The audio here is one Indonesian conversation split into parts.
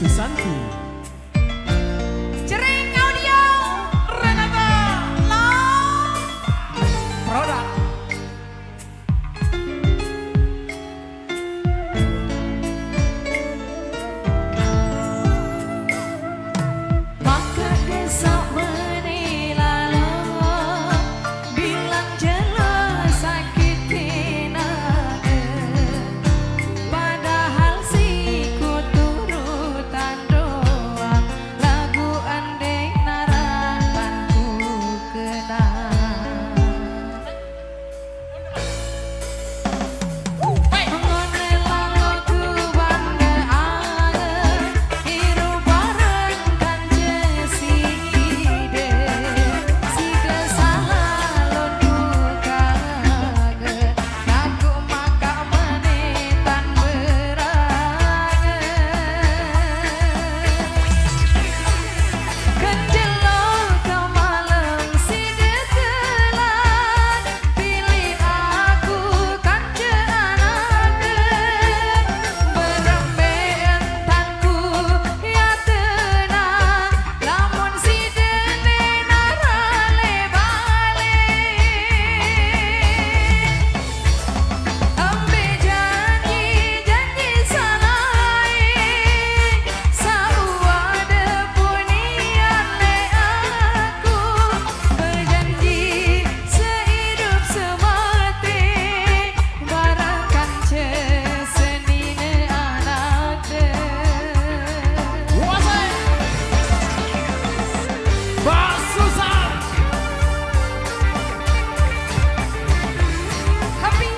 Susanti. Jering Audio Renata Long Produk. Maka besok menilalo bilang jelas sakitin ade, padahal si ku turutan doang lagu andai narakan ku kenal. Ngone lalo ku bangga angen hiru bareng kan jeside si kesalah lu kangen aku maka menitan berangen kenjelok ke malam si detelan pilih aku kan jeanake berembe entanku ya tenang lamun si dene narale bale ambe janji salai sabuade punian le aku berjanji sehidup semati barakan senine anak de Mbak Susan. happy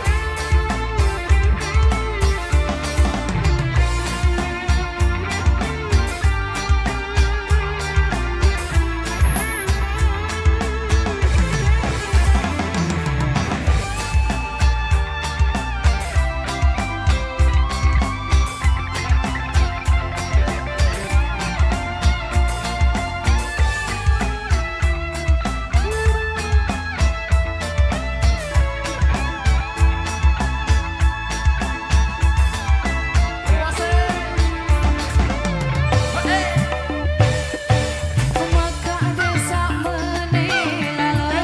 maka desa menilalo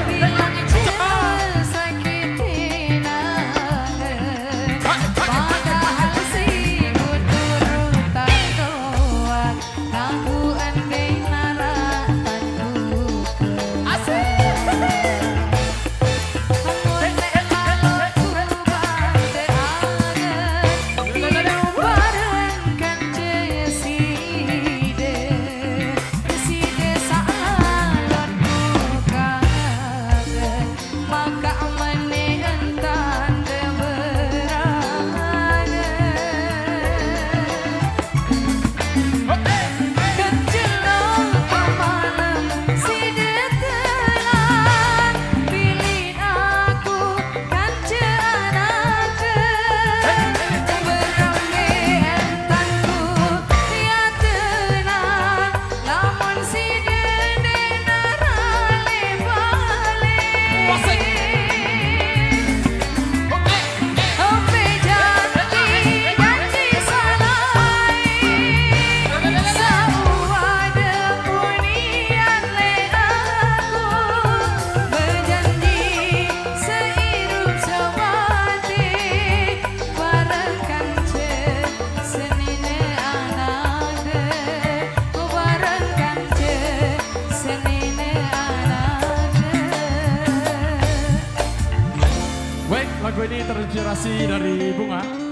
bilang jelas sakitin ade, padahal si ku turutan doang lagu andai narakan ku Baik, lagu ini terinspirasi dari Bunga.